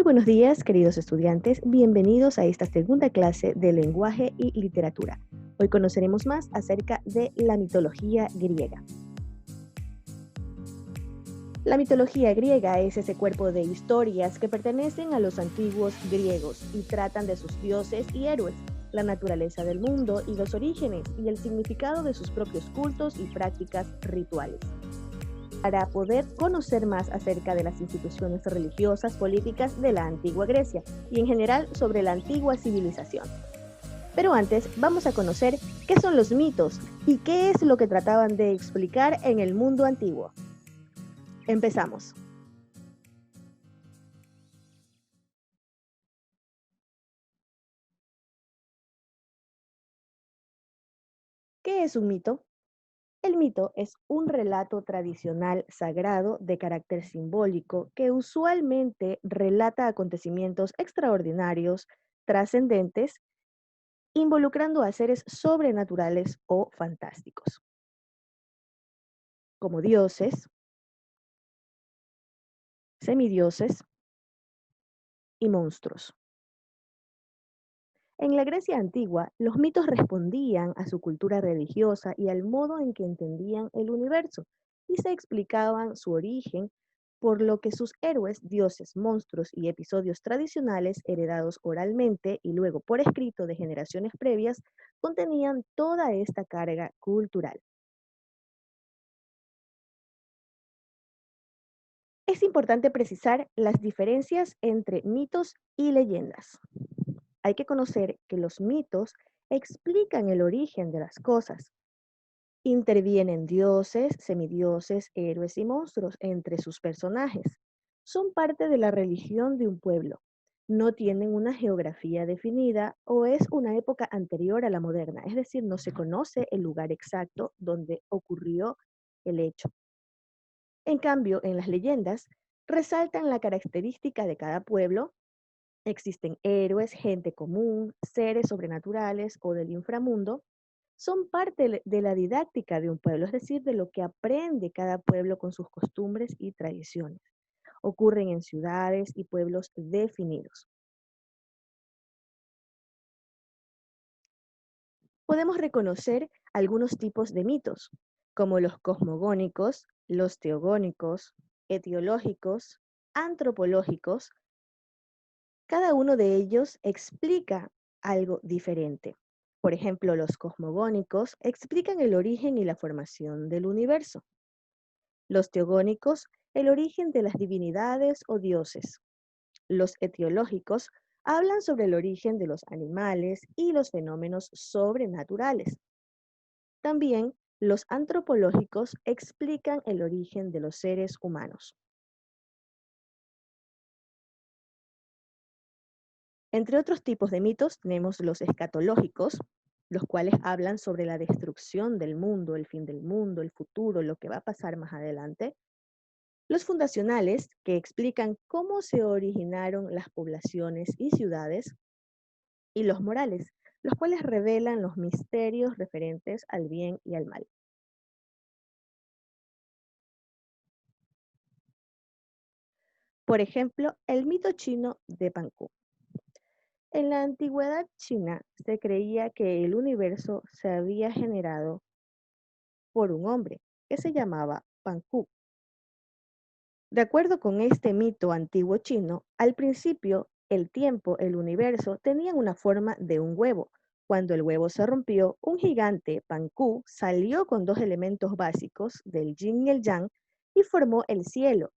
Muy buenos días, queridos estudiantes. Bienvenidos a esta segunda clase de lenguaje y literatura. Hoy conoceremos más acerca de la mitología griega. La mitología griega es ese cuerpo de historias que pertenecen a los antiguos griegos y tratan de sus dioses y héroes, la naturaleza del mundo y los orígenes y el significado de sus propios cultos y prácticas rituales. Para poder conocer más acerca de las instituciones religiosas, políticas de la antigua Grecia y en general sobre la antigua civilización. Pero antes vamos a conocer qué son los mitos y qué es lo que trataban de explicar en el mundo antiguo. Empezamos. ¿Qué es un mito? El mito es un relato tradicional sagrado de carácter simbólico que usualmente relata acontecimientos extraordinarios, trascendentes, involucrando a seres sobrenaturales o fantásticos, como dioses, semidioses y monstruos. En la Grecia antigua, los mitos respondían a su cultura religiosa y al modo en que entendían el universo, y se explicaban su origen, por lo que sus héroes, dioses, monstruos y episodios tradicionales heredados oralmente y luego por escrito de generaciones previas, contenían toda esta carga cultural. Es importante precisar las diferencias entre mitos y leyendas. Hay que conocer que los mitos explican el origen de las cosas. Intervienen dioses, semidioses, héroes y monstruos entre sus personajes. Son parte de la religión de un pueblo. No tienen una geografía definida o es una época anterior a la moderna, es decir, no se conoce el lugar exacto donde ocurrió el hecho. En cambio, en las leyendas resaltan la característica de cada pueblo. Existen héroes, gente común, seres sobrenaturales o del inframundo. Son parte de la didáctica de un pueblo, es decir, de lo que aprende cada pueblo con sus costumbres y tradiciones. Ocurren en ciudades y pueblos definidos. Podemos reconocer algunos tipos de mitos, como los cosmogónicos, los teogónicos, etiológicos, antropológicos. Cada uno de ellos explica algo diferente. Por ejemplo, los cosmogónicos explican el origen y la formación del universo. Los teogónicos, el origen de las divinidades o dioses. Los etiológicos hablan sobre el origen de los animales y los fenómenos sobrenaturales. También los antropológicos explican el origen de los seres humanos. Entre otros tipos de mitos tenemos los escatológicos, los cuales hablan sobre la destrucción del mundo, el fin del mundo, el futuro, lo que va a pasar más adelante. Los fundacionales, que explican cómo se originaron las poblaciones y ciudades. Y los morales, los cuales revelan los misterios referentes al bien y al mal. Por ejemplo, el mito chino de Pankú. En la antigüedad china se creía que el universo se había generado por un hombre que se llamaba Pankú. De acuerdo con este mito antiguo chino, al principio el tiempo, el universo, tenían una forma de un huevo. Cuando el huevo se rompió, un gigante, Pankú, salió con dos elementos básicos, del yin y el yang, y formó el cielo.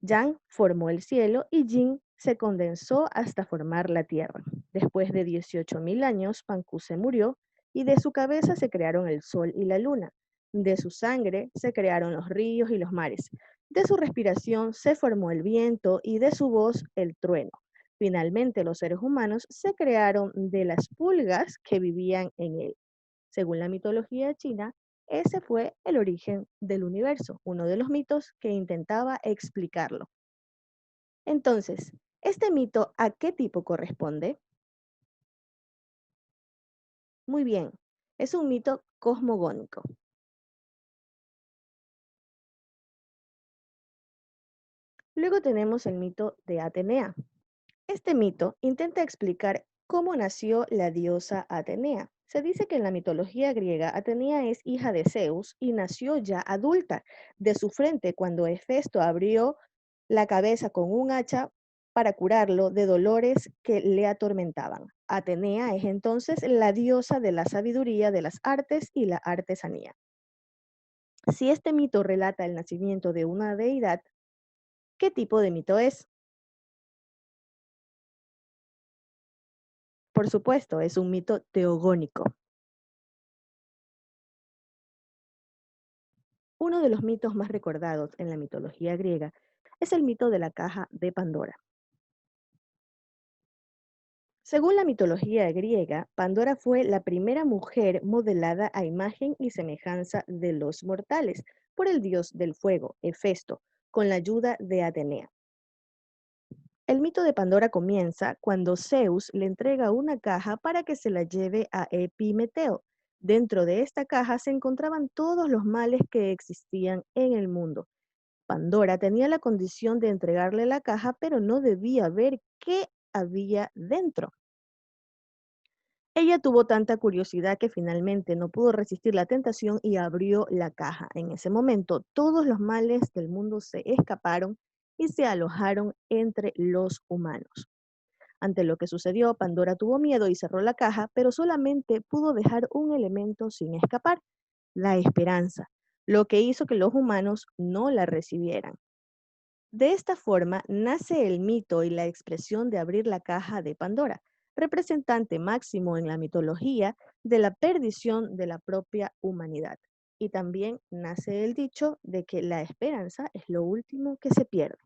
Yang formó el cielo y Yin se condensó hasta formar la tierra. Después de 18.000 años, Pankú se murió y de su cabeza se crearon el sol y la luna. De su sangre se crearon los ríos y los mares. De su respiración se formó el viento y de su voz el trueno. Finalmente, los seres humanos se crearon de las pulgas que vivían en él. Según la mitología china, ese fue el origen del universo, uno de los mitos que intentaba explicarlo. Entonces, ¿este mito a qué tipo corresponde? Muy bien, es un mito cosmogónico. Luego tenemos el mito de Atenea. Este mito intenta explicar cómo nació la diosa Atenea. Se dice que en la mitología griega Atenea es hija de Zeus y nació ya adulta. De su frente, cuando Hefesto abrió la cabeza con un hacha para curarlo de dolores que le atormentaban. Atenea es entonces la diosa de la sabiduría, de las artes y la artesanía. Si este mito relata el nacimiento de una deidad, ¿qué tipo de mito es? Por supuesto, es un mito teogónico. Uno de los mitos más recordados en la mitología griega es el mito de la caja de Pandora. Según la mitología griega, Pandora fue la primera mujer modelada a imagen y semejanza de los mortales por el dios del fuego, Hefesto, con la ayuda de Atenea. El mito de Pandora comienza cuando Zeus le entrega una caja para que se la lleve a Epimeteo. Dentro de esta caja se encontraban todos los males que existían en el mundo. Pandora tenía la condición de entregarle la caja, pero no debía ver qué había dentro. Ella tuvo tanta curiosidad que finalmente no pudo resistir la tentación y abrió la caja. En ese momento, todos los males del mundo se escaparon y se alojaron entre los humanos. Ante lo que sucedió, Pandora tuvo miedo y cerró la caja, pero solamente pudo dejar un elemento sin escapar, la esperanza, lo que hizo que los humanos no la recibieran. De esta forma nace el mito y la expresión de abrir la caja de Pandora, representante máximo en la mitología de la perdición de la propia humanidad. Y también nace el dicho de que la esperanza es lo último que se pierde.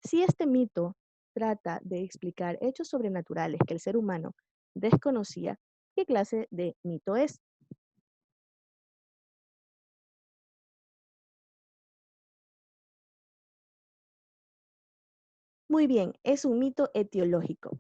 Si este mito trata de explicar hechos sobrenaturales que el ser humano desconocía, ¿qué clase de mito es? Muy bien, es un mito etiológico.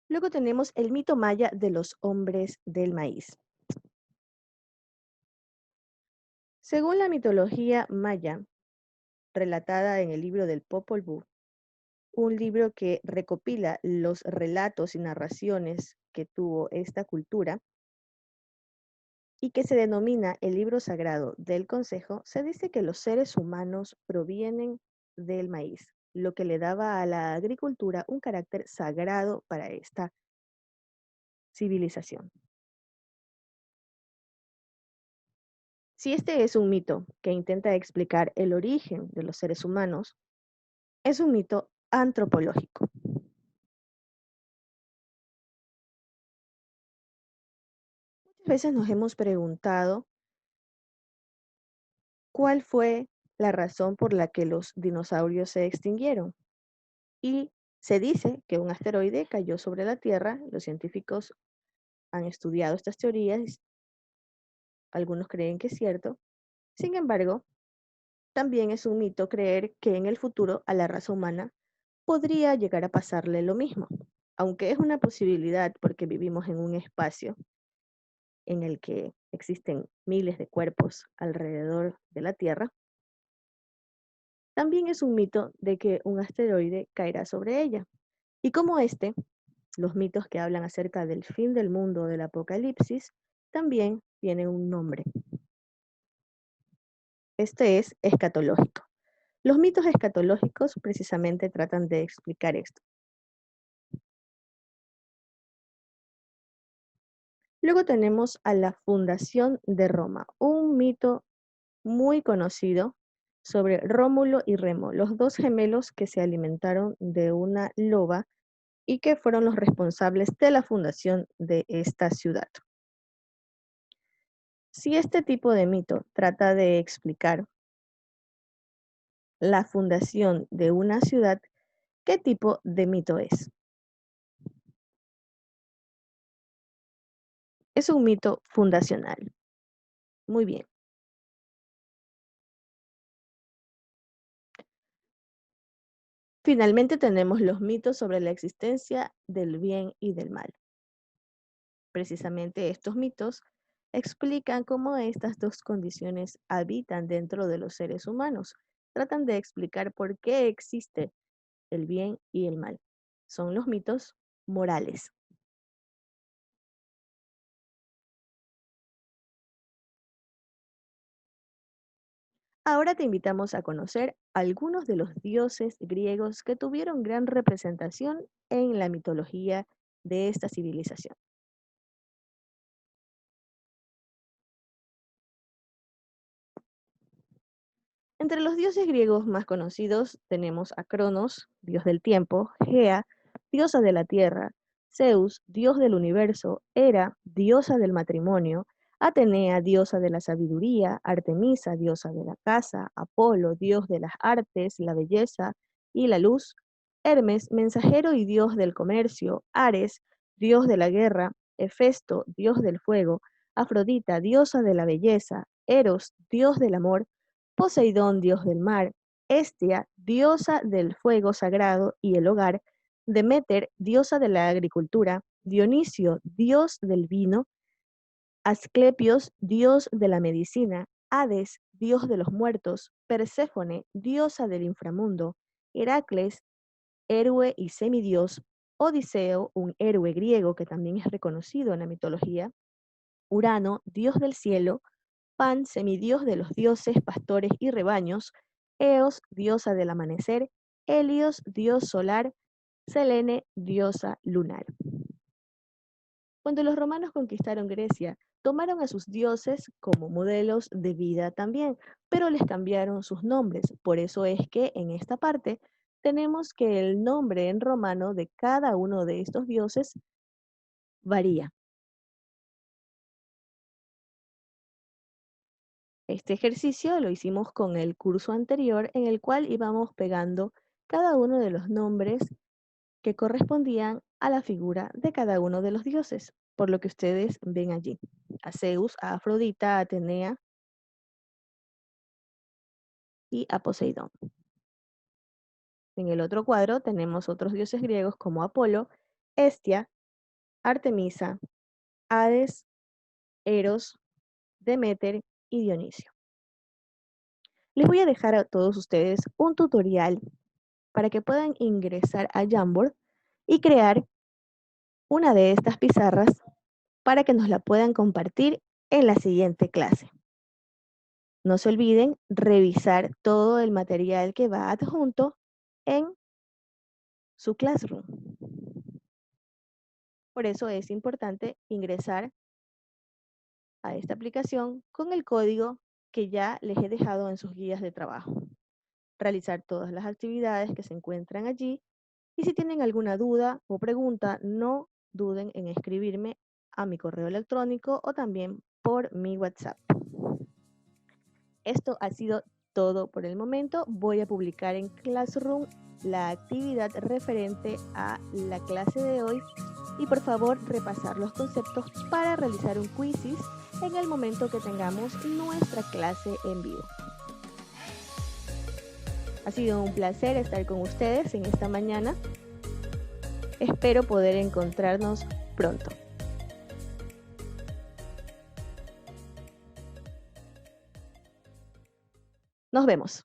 Luego tenemos el mito maya de los hombres del maíz. Según la mitología maya, relatada en el libro del Popol Vuh, un libro que recopila los relatos y narraciones que tuvo esta cultura y que se denomina el libro sagrado del Consejo, se dice que los seres humanos provienen del maíz, lo que le daba a la agricultura un carácter sagrado para esta civilización. Si este es un mito que intenta explicar el origen de los seres humanos, es un mito antropológico. Muchas veces nos hemos preguntado cuál fue la razón por la que los dinosaurios se extinguieron. Y se dice que un asteroide cayó sobre la Tierra. Los científicos han estudiado estas teorías, algunos creen que es cierto. Sin embargo, también es un mito creer que en el futuro a la raza humana podría llegar a pasarle lo mismo, aunque es una posibilidad porque vivimos en un espacio en el que existen miles de cuerpos alrededor de la Tierra. También es un mito de que un asteroide caerá sobre ella. Y como este, los mitos que hablan acerca del fin del mundo o del apocalipsis también tienen un nombre. Este es escatológico. Los mitos escatológicos precisamente tratan de explicar esto. Luego tenemos a la fundación de Roma, un mito muy conocido sobre Rómulo y Remo, los dos gemelos que se alimentaron de una loba y que fueron los responsables de la fundación de esta ciudad. Si este tipo de mito trata de explicar la fundación de una ciudad, ¿qué tipo de mito es? Es un mito fundacional. Muy bien. Finalmente tenemos los mitos sobre la existencia del bien y del mal. Precisamente estos mitos explican cómo estas dos condiciones habitan dentro de los seres humanos. Tratan de explicar por qué existe el bien y el mal. Son los mitos morales. Ahora te invitamos a conocer algunos de los dioses griegos que tuvieron gran representación en la mitología de esta civilización. Entre los dioses griegos más conocidos tenemos a Cronos, dios del tiempo, Gea, diosa de la tierra, Zeus, dios del universo, Hera, diosa del matrimonio, Atenea, diosa de la sabiduría, Artemisa, diosa de la casa, Apolo, dios de las artes, la belleza y la luz, Hermes, mensajero y dios del comercio, Ares, dios de la guerra, Hefesto, dios del fuego, Afrodita, diosa de la belleza, Eros, dios del amor, Poseidón, dios del mar, Hestia, diosa del fuego sagrado y el hogar, Deméter, diosa de la agricultura, Dionisio, dios del vino, Asclepios, dios de la medicina, Hades, dios de los muertos, Perséfone, diosa del inframundo, Heracles, héroe y semidios, Odiseo, un héroe griego que también es reconocido en la mitología, Urano, dios del cielo, Pan, semidios de los dioses, pastores y rebaños, Eos, diosa del amanecer, Helios, dios solar, Selene, diosa lunar. Cuando los romanos conquistaron Grecia, tomaron a sus dioses como modelos de vida también, pero les cambiaron sus nombres. Por eso es que en esta parte tenemos que el nombre en romano de cada uno de estos dioses varía. Este ejercicio lo hicimos con el curso anterior en el cual íbamos pegando cada uno de los nombres que correspondían a la figura de cada uno de los dioses, por lo que ustedes ven allí. A Zeus, a Afrodita, a Atenea y a Poseidón. En el otro cuadro tenemos otros dioses griegos como Apolo, Hestia, Artemisa, Hades, Eros, Deméter y Dionisio. Les voy a dejar a todos ustedes un tutorial para que puedan ingresar a Jamboard y crear una de estas pizarras para que nos la puedan compartir en la siguiente clase. No se olviden revisar todo el material que va adjunto en su Classroom. Por eso es importante ingresar a esta aplicación con el código que ya les he dejado en sus guías de trabajo. Realizar todas las actividades que se encuentran allí y si tienen alguna duda o pregunta, no duden en escribirme a mi correo electrónico o también por mi WhatsApp. Esto ha sido todo por el momento. Voy a publicar en Classroom la actividad referente a la clase de hoy y por favor repasar los conceptos para realizar un quizzes en el momento que tengamos nuestra clase en vivo. Ha sido un placer estar con ustedes en esta mañana. Espero poder encontrarnos pronto. Nos vemos.